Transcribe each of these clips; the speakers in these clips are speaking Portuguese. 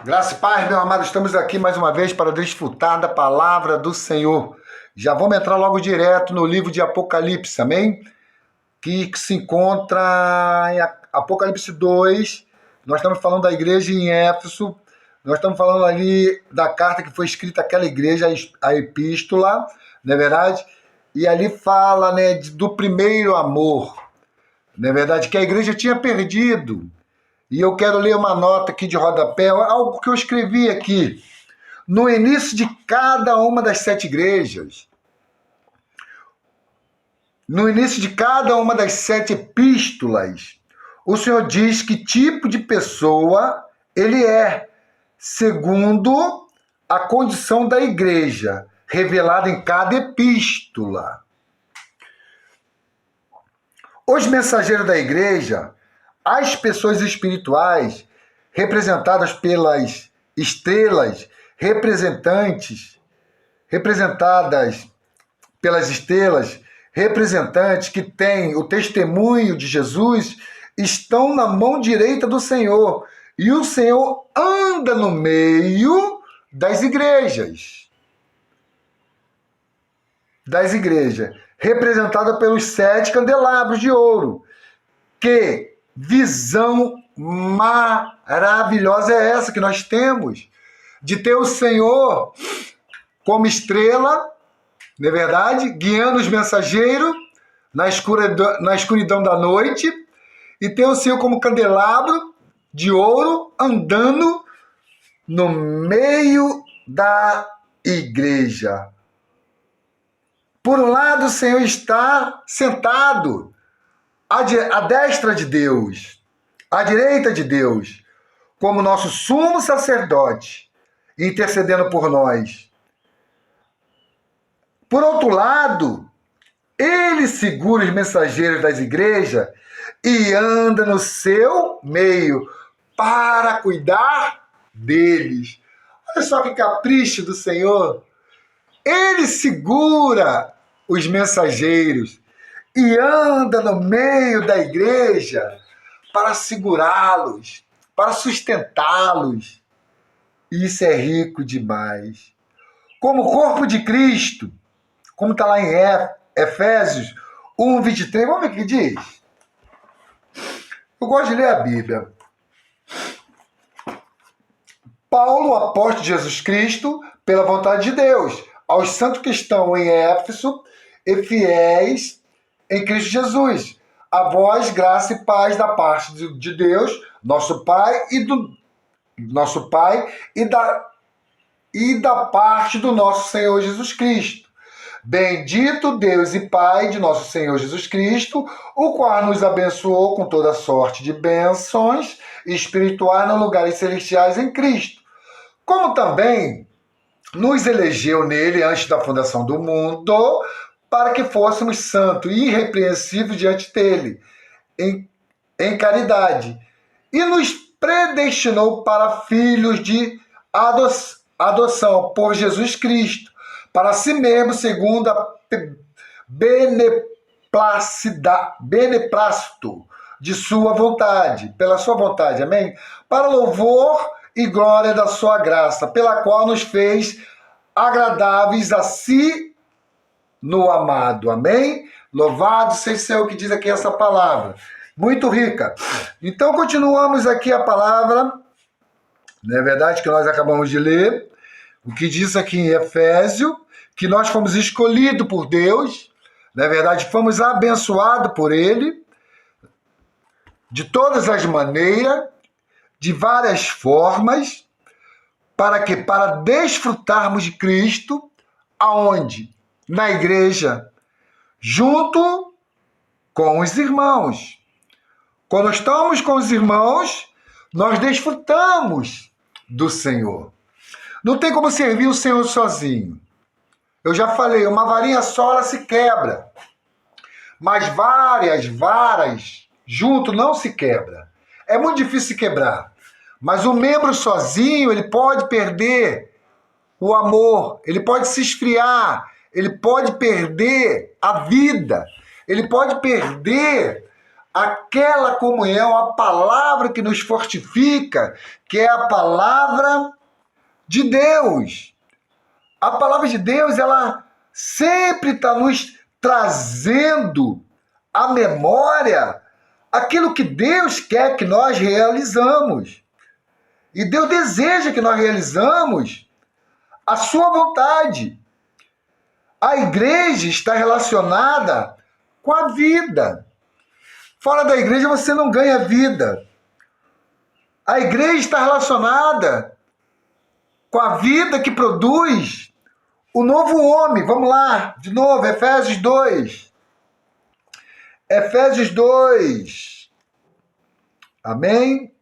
Graça e paz, meu amado, estamos aqui mais uma vez para desfrutar da palavra do Senhor. Já vamos entrar logo direto no livro de Apocalipse, amém? Que se encontra em Apocalipse 2. Nós estamos falando da igreja em Éfeso. Nós estamos falando ali da carta que foi escrita àquela igreja, a epístola, não é verdade? E ali fala, né, do primeiro amor, não é verdade? Que a igreja tinha perdido. E eu quero ler uma nota aqui de rodapé, algo que eu escrevi aqui. No início de cada uma das 7 igrejas, no início de cada uma das 7 epístolas, o Senhor diz que tipo de pessoa ele é, segundo a condição da igreja, revelada em cada epístola. Os mensageiros da igreja, as pessoas espirituais, representadas pelas estrelas, representadas pelas estrelas, representantes que têm o testemunho de Jesus, estão na mão direita do Senhor. E o Senhor anda no meio das igrejas. Representada pelos 7 candelabros de ouro. Que visão maravilhosa é essa que nós temos? De ter o Senhor como estrela, não é verdade? Guiando os mensageiros na escuridão da noite, e ter o Senhor como candelabro de ouro andando no meio da igreja. Por um lado, o Senhor está sentado à destra de Deus, à direita de Deus, como nosso sumo sacerdote, intercedendo por nós. Por outro lado, ele segura os mensageiros das igrejas e anda no seu meio para cuidar deles. Olha só que capricho do Senhor. Ele segura os mensageiros e anda no meio da igreja para segurá-los, para sustentá-los. Isso é rico demais. Como o corpo de Cristo, como está lá em Efésios 1:23, vamos ver o que diz? Eu gosto de ler a Bíblia. Paulo, apóstolo de Jesus Cristo, pela vontade de Deus, aos santos que estão em Éfeso e fiéis em Cristo Jesus. A vós, graça e paz da parte de Deus, nosso Pai, e da parte do nosso Senhor Jesus Cristo. Bendito Deus e Pai de nosso Senhor Jesus Cristo, o qual nos abençoou com toda sorte de bênçãos espirituais nos lugares celestiais em Cristo, como também nos elegeu nele antes da fundação do mundo, para que fôssemos santos e irrepreensíveis diante dele, em caridade, e nos predestinou para filhos de adoção por Jesus Cristo, para si mesmo, segundo a beneplácito de sua vontade, pela sua vontade, amém? Para louvor e glória da sua graça, pela qual nos fez agradáveis a si no amado, amém? Louvado seja o Senhor, que diz aqui essa palavra, muito rica. Então, continuamos aqui a palavra, não é verdade, que nós acabamos de ler, o que diz aqui em Efésio, que nós fomos escolhidos por Deus, na verdade, fomos abençoados por Ele, de todas as maneiras, de várias formas, para que? Para desfrutarmos de Cristo, aonde? Na igreja, junto com os irmãos. Quando estamos com os irmãos, nós desfrutamos do Senhor. Não tem como servir o Senhor sozinho. Eu já falei, uma varinha só ela se quebra. Mas várias varas junto não se quebra. É muito difícil se quebrar. Mas o membro sozinho, ele pode perder o amor, ele pode se esfriar, ele pode perder a vida, ele pode perder aquela comunhão, a palavra que nos fortifica, que é a palavra de Deus. A palavra de Deus, ela sempre está nos trazendo à memória aquilo que Deus quer que nós realizamos. E Deus deseja que nós realizamos a sua vontade. A igreja está relacionada com a vida. Fora da igreja você não ganha vida. A igreja está relacionada com a vida que produz o novo homem. Vamos lá, de novo, Efésios 2. Efésios 2. Amém?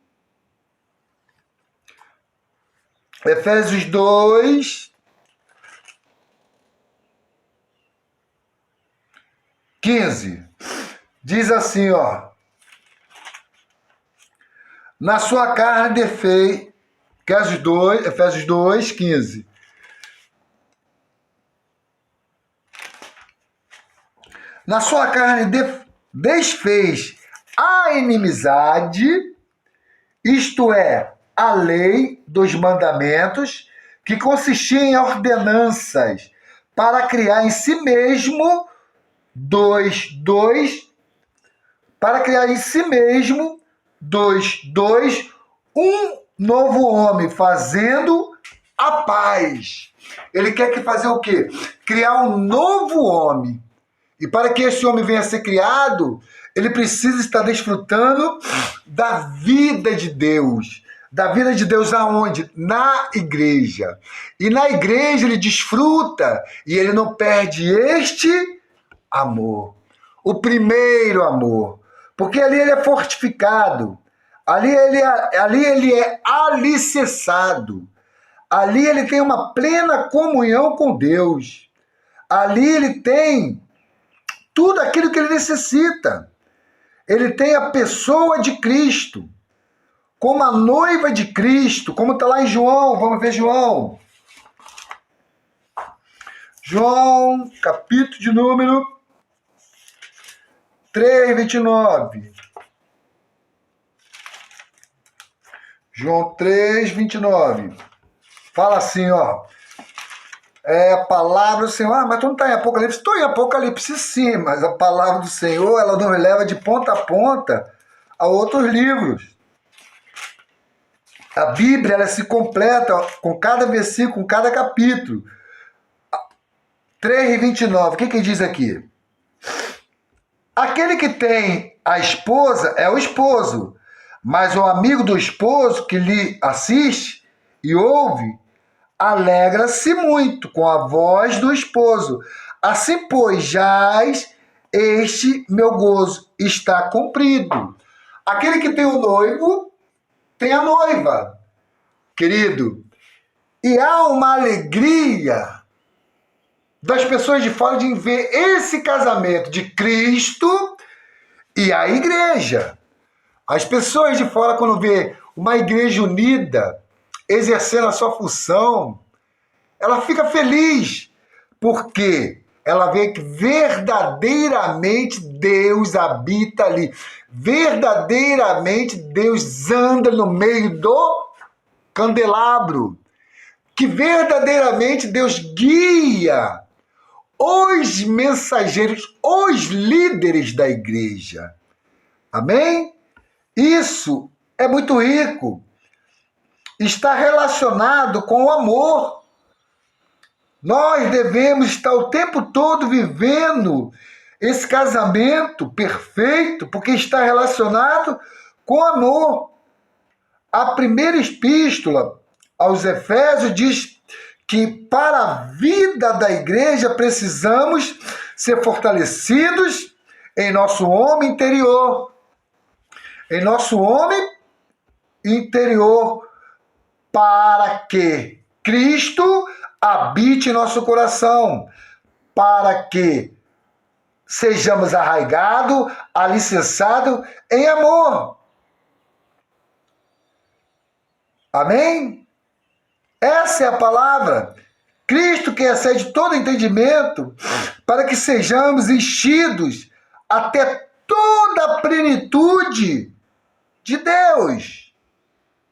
Efésios 2, 15. Diz assim, ó. Na sua carne defei, Efésios 2, 15. Na sua carne desfez a inimizade, isto é, a lei dos mandamentos, que consistia em ordenanças, para criar em si mesmo um novo homem, fazendo a paz. Ele quer que fazer o quê? Criar um novo homem. E para que esse homem venha a ser criado, ele precisa estar desfrutando da vida de Deus. Da vida de Deus aonde? Na igreja. E na igreja ele desfruta e ele não perde este amor. O primeiro amor. Porque ali ele é fortificado. Ali ele é alicerçado. Ali ele tem uma plena comunhão com Deus. Ali ele tem tudo aquilo que ele necessita. Ele tem a pessoa de Cristo, como a noiva de Cristo, como está lá em João. Vamos ver João. João, capítulo de número 3, 29. João 3, 29. Fala assim, ó. É a palavra do Senhor. Ah, mas tu não está em Apocalipse? Estou em Apocalipse sim, mas a palavra do Senhor, ela nos leva de ponta a ponta a outros livros. A Bíblia, ela se completa com cada versículo, com cada capítulo. 3 e 29, o que diz aqui? Aquele que tem a esposa é o esposo, mas o amigo do esposo que lhe assiste e ouve, alegra-se muito com a voz do esposo. Assim, pois, jaz este meu gozo está cumprido. Aquele que tem o noivo, tem a noiva, querido. E há uma alegria das pessoas de fora de ver esse casamento de Cristo e a igreja. As pessoas de fora, quando vê uma igreja unida, exercendo a sua função, ela fica feliz, porque ela vê que verdadeiramente Deus habita ali, verdadeiramente Deus anda no meio do candelabro, que verdadeiramente Deus guia os mensageiros, os líderes da igreja. Amém? Isso é muito rico. Está relacionado com o amor. Nós devemos estar o tempo todo vivendo esse casamento perfeito, porque está relacionado com amor. A primeira epístola aos Efésios diz que para a vida da igreja precisamos ser fortalecidos em nosso homem interior. Em nosso homem interior, para que Cristo habite em nosso coração, para que sejamos arraigados, alicerçados em amor. Amém? Essa é a palavra. Cristo que excede todo entendimento, para que sejamos enchidos até toda a plenitude de Deus.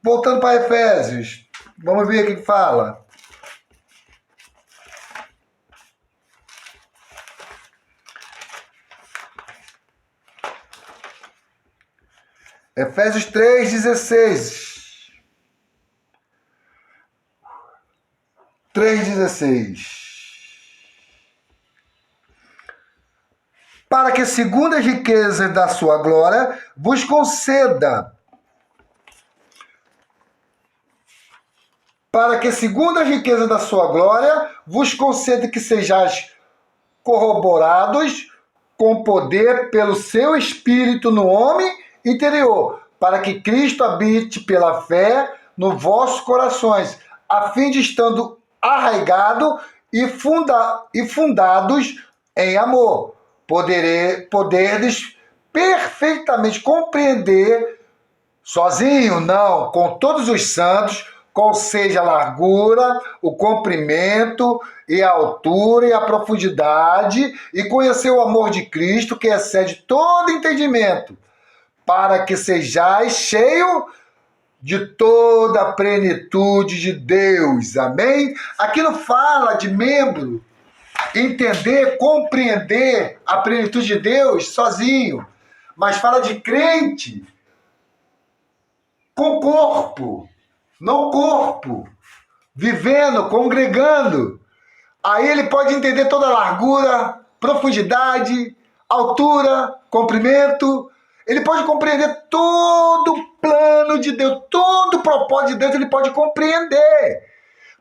Voltando para Efésios, vamos ver o que fala. Efésios 3,16. 3,16. Para que, segundo as riquezas da sua glória, vos conceda. Para que, segundo as riquezas da sua glória, vos conceda que sejais corroborados com poder pelo seu Espírito no homem interior, para que Cristo habite pela fé nos vossos corações, a fim de, estando arraigado e fundados em amor, poderdes perfeitamente compreender, sozinho, não, com todos os santos, qual seja a largura, o comprimento e a altura e a profundidade, e conhecer o amor de Cristo, que excede todo entendimento, para que sejais cheio de toda a plenitude de Deus. Amém? Aqui não fala de membro, entender, compreender a plenitude de Deus sozinho, mas fala de crente com corpo, no corpo, vivendo, congregando. Aí ele pode entender toda a largura, profundidade, altura, comprimento. Ele pode compreender todo o plano de Deus, todo o propósito de Deus, ele pode compreender.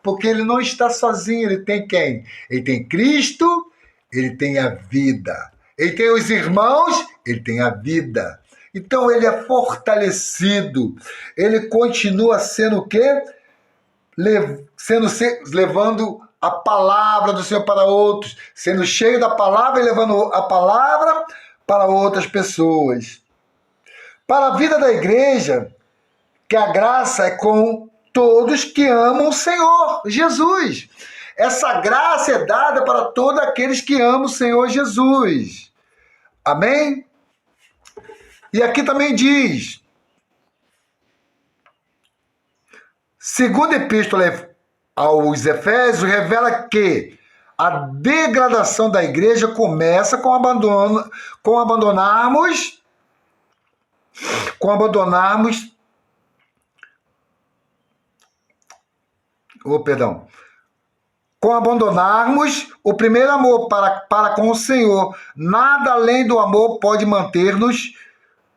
Porque ele não está sozinho, ele tem quem? Ele tem Cristo, ele tem a vida. Ele tem os irmãos, ele tem a vida. Então ele é fortalecido. Ele continua sendo o quê? Levando a palavra do Senhor para outros, sendo cheio da palavra e levando a palavra para outras pessoas. Para a vida da igreja, que a graça é com todos que amam o Senhor Jesus. Essa graça é dada para todos aqueles que amam o Senhor Jesus. Amém? E aqui também diz, segunda epístola aos Efésios, revela que a degradação da igreja começa com abandonarmos o primeiro amor para com o Senhor. Nada além do amor pode manter-nos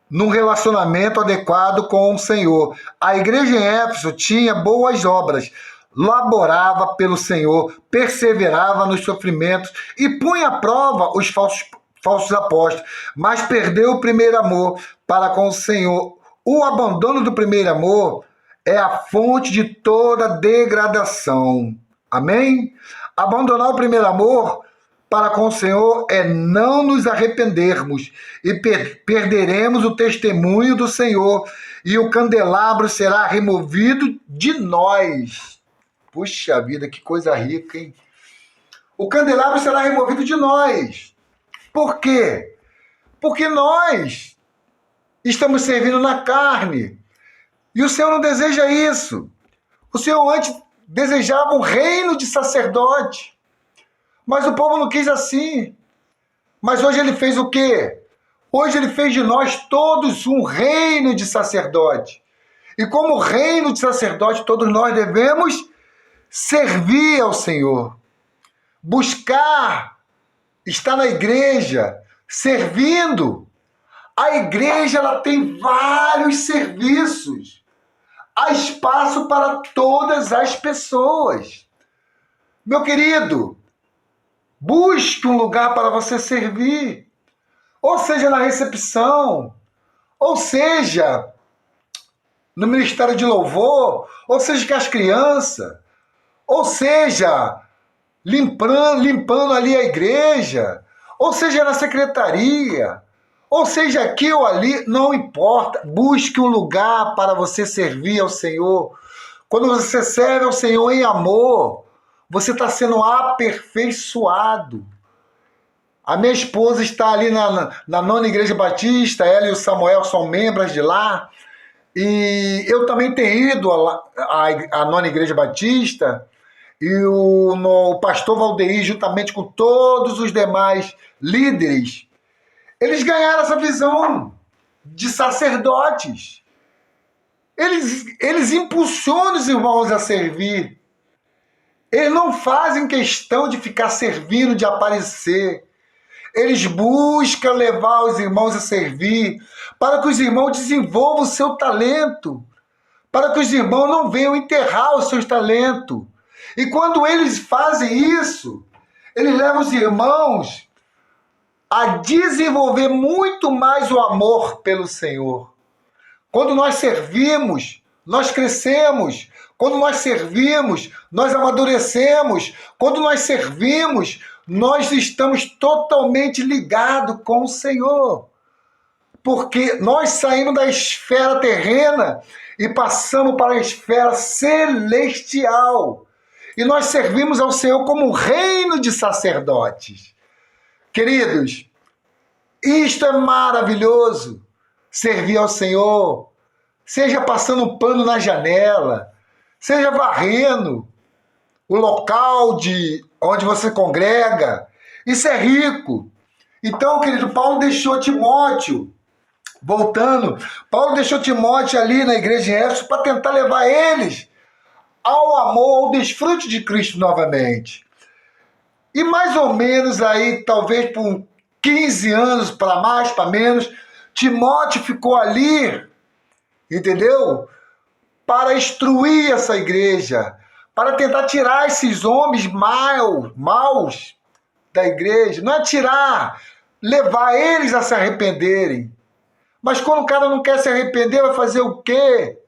num relacionamento adequado com o Senhor. A igreja em Éfeso tinha boas obras, laborava pelo Senhor, perseverava nos sofrimentos e punha à prova os falsos apóstolos, mas perdeu o primeiro amor para com o Senhor. O abandono do primeiro amor é a fonte de toda degradação. Amém? Abandonar o primeiro amor para com o Senhor é não nos arrependermos e perderemos o testemunho do Senhor e o candelabro será removido de nós. Puxa vida, que coisa rica, hein? O candelabro será removido de nós. Por quê? Porque nós estamos servindo na carne. E o Senhor não deseja isso. O Senhor antes desejava um reino de sacerdote. Mas o povo não quis assim. Mas hoje ele fez o quê? Hoje ele fez de nós todos um reino de sacerdote. E como reino de sacerdote, todos nós devemos servir ao Senhor. Buscar, estar na igreja, servindo. A igreja ela tem vários serviços. Há espaço para todas as pessoas. Meu querido, busque um lugar para você servir. Ou seja, na recepção, ou seja, no ministério de louvor, ou seja, com as crianças, ou seja, limpando ali a igreja, ou seja, na secretaria, ou seja, aqui ou ali, não importa. Busque um lugar para você servir ao Senhor. Quando você serve ao Senhor em amor, você está sendo aperfeiçoado. A minha esposa está ali na nona Igreja Batista, ela e o Samuel são membros de lá. E eu também tenho ido à nona Igreja Batista, e o pastor Valdeir, juntamente com todos os demais líderes, eles ganharam essa visão de sacerdotes. Eles impulsionam os irmãos a servir. Eles não fazem questão de ficar servindo, de aparecer. Eles buscam levar os irmãos a servir, para que os irmãos desenvolvam o seu talento, para que os irmãos não venham enterrar os seus talentos. E quando eles fazem isso, eles levam os irmãos a desenvolver muito mais o amor pelo Senhor. Quando nós servimos, nós crescemos. Quando nós servimos, nós amadurecemos. Quando nós servimos, nós estamos totalmente ligados com o Senhor. Porque nós saímos da esfera terrena e passamos para a esfera celestial. E nós servimos ao Senhor como um reino de sacerdotes. Queridos, isto é maravilhoso. Servir ao Senhor, seja passando um pano na janela, seja varrendo o local onde você congrega. Isso é rico. Então, querido, Paulo deixou Timóteo, voltando, Paulo deixou Timóteo ali na igreja de Éfeso para tentar levar eles ao amor, ao desfrute de Cristo novamente. E mais ou menos aí, talvez por 15 anos, para mais, para menos, Timóteo ficou ali, entendeu? Para instruir essa igreja, para tentar tirar esses homens maus da igreja. Não é tirar, levar eles a se arrependerem. Mas quando o cara não quer se arrepender, vai fazer o quê?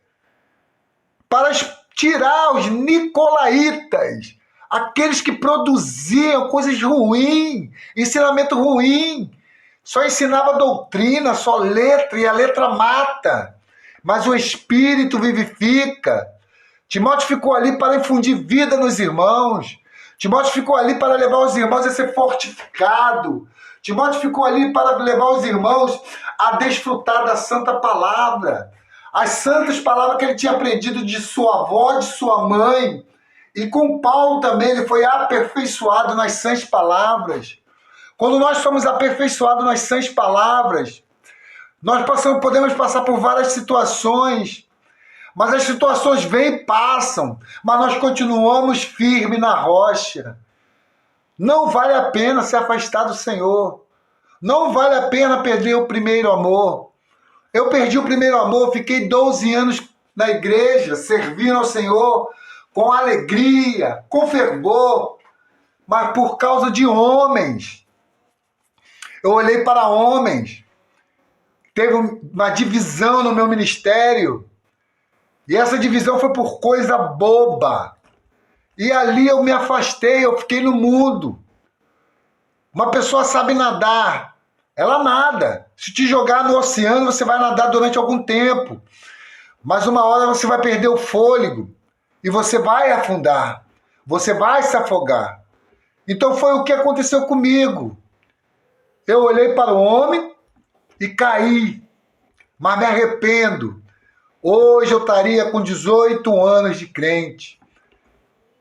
Para tirar os nicolaítas, aqueles que produziam coisas ruins, ensinamento ruim, só ensinava doutrina, só letra, e a letra mata, mas o Espírito vivifica. Timóteo ficou ali para infundir vida nos irmãos. Timóteo ficou ali para levar os irmãos a ser fortificado. Timóteo ficou ali para levar os irmãos a desfrutar da santa palavra. As santas palavras que ele tinha aprendido de sua avó, de sua mãe. E com Paulo também ele foi aperfeiçoado nas sãs palavras. Quando nós somos aperfeiçoados nas sãs palavras, nós podemos passar por várias situações, mas as situações vêm e passam, mas nós continuamos firmes na rocha. Não vale a pena se afastar do Senhor. Não vale a pena perder o primeiro amor. Eu perdi o primeiro amor, fiquei 12 anos na igreja, servindo ao Senhor com alegria, com fervor, mas por causa de homens. Eu olhei para homens. Teve uma divisão no meu ministério. E essa divisão foi por coisa boba. E ali eu me afastei, eu fiquei no mundo. Uma pessoa sabe nadar, ela nada. Se te jogar no oceano, você vai nadar durante algum tempo. Mas uma hora você vai perder o fôlego e você vai afundar. Você vai se afogar. Então foi o que aconteceu comigo. Eu olhei para o homem e caí, mas me arrependo. Hoje eu estaria com 18 anos de crente.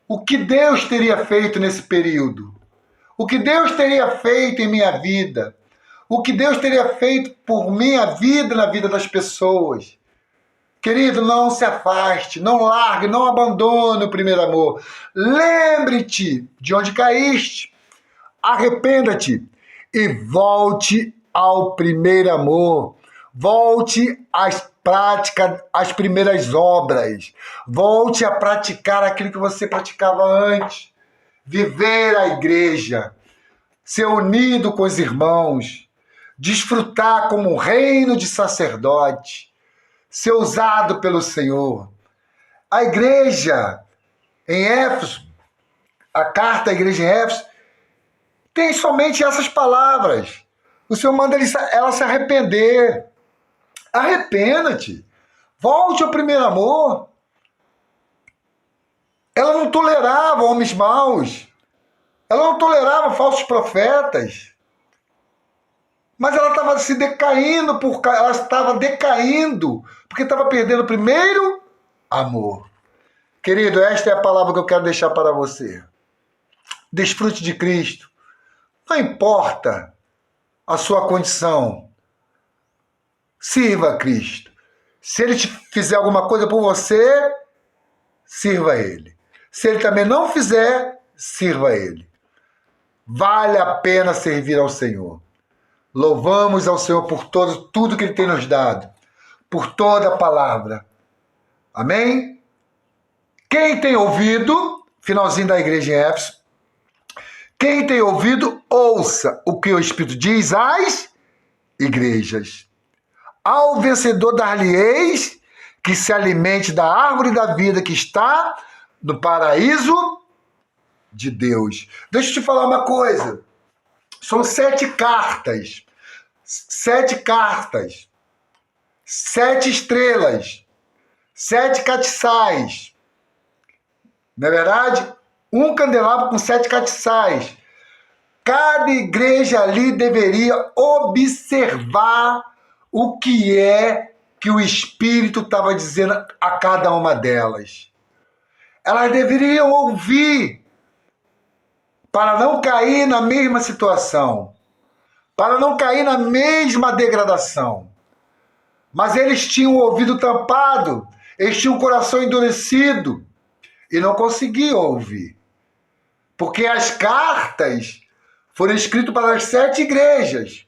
O que Deus teria feito nesse período? O que Deus teria feito em minha vida? O que Deus teria feito por minha vida na vida das pessoas? Querido, não se afaste, não largue, não abandone o primeiro amor. Lembre-te de onde caíste. Arrependa-te e volte ao primeiro amor. Volte às práticas, às primeiras obras. Volte a praticar aquilo que você praticava antes. Viver a igreja. Ser unido com os irmãos. Desfrutar como um reino de sacerdote. Ser usado pelo Senhor. A igreja em Éfeso, a carta à igreja em Éfeso, tem somente essas palavras. O Senhor manda ela se arrepender. Arrependa-te. Volte ao primeiro amor. Ela não tolerava homens maus. Ela não tolerava falsos profetas. Mas ela estava se decaindo, ela estava decaindo, porque estava perdendo o primeiro amor. Querido, esta é a palavra que eu quero deixar para você. Desfrute de Cristo. Não importa a sua condição. Sirva a Cristo. Se Ele te fizer alguma coisa por você, sirva a Ele. Se Ele também não fizer, sirva a Ele. Vale a pena servir ao Senhor. Louvamos ao Senhor por tudo que Ele tem nos dado, por toda a palavra. Amém? Quem tem ouvido, finalzinho da igreja em Éfeso, quem tem ouvido, ouça o que o Espírito diz às igrejas. Ao vencedor dar-lhe-eis que se alimente da árvore da vida que está no paraíso de Deus. Deixa eu te falar uma coisa. São 7 cartas. 7 cartas. 7 estrelas. 7 catiçais. Não é verdade? Um candelabro com 7 catiçais. Cada igreja ali deveria observar o que é que o Espírito estava dizendo a cada uma delas. Elas deveriam ouvir para não cair na mesma situação, para não cair na mesma degradação. Mas eles tinham o ouvido tampado, eles tinham o coração endurecido e não conseguiam ouvir. Porque as cartas foram escritas para as 7 igrejas,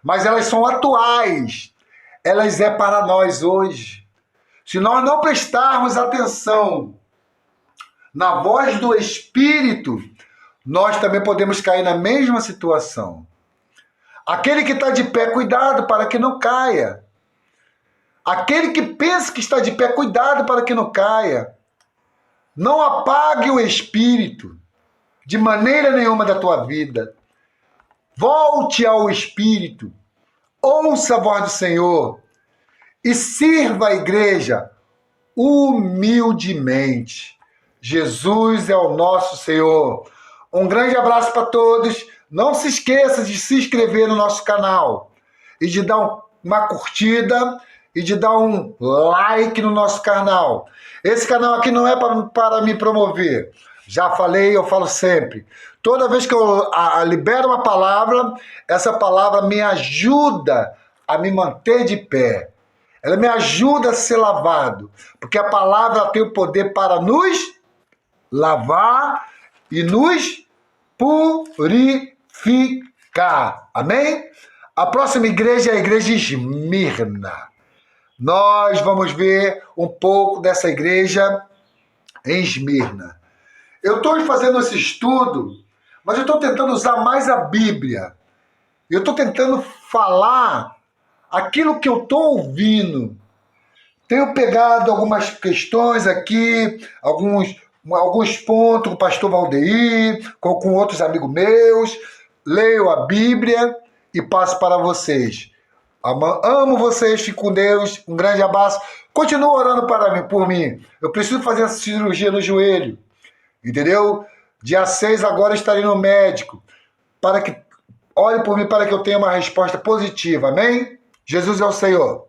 mas elas são atuais, elas é para nós hoje. Se nós não prestarmos atenção na voz do Espírito, nós também podemos cair na mesma situação. Aquele que está de pé, cuidado para que não caia. Aquele que pensa que está de pé, cuidado para que não caia. Não apague o Espírito de maneira nenhuma da tua vida. Volte ao Espírito. Ouça a voz do Senhor e sirva a igreja humildemente. Jesus é o nosso Senhor. Um grande abraço para todos. Não se esqueça de se inscrever no nosso canal e de dar uma curtida e de dar um like no nosso canal. Esse canal aqui não é para me promover. Já falei, eu falo sempre. Toda vez que eu libero uma palavra, essa palavra me ajuda a me manter de pé. Ela me ajuda a ser lavado. Porque a palavra tem o poder para nos lavar e nos purificar. Amém? A próxima igreja é a igreja Esmirna. Nós vamos ver um pouco dessa igreja em Esmirna. Eu estou fazendo esse estudo, mas eu estou tentando usar mais a Bíblia. Eu estou tentando falar aquilo que eu estou ouvindo. Tenho pegado algumas questões aqui, alguns pontos com o pastor Valdeir, com outros amigos meus. Leio a Bíblia e passo para vocês. Amo vocês, fico com Deus. Um grande abraço. Continua orando por mim. Eu preciso fazer essa cirurgia no joelho. Entendeu? Dia 6 agora estarei no médico. Para que olhe por mim para que eu tenha uma resposta positiva. Amém? Jesus é o Senhor.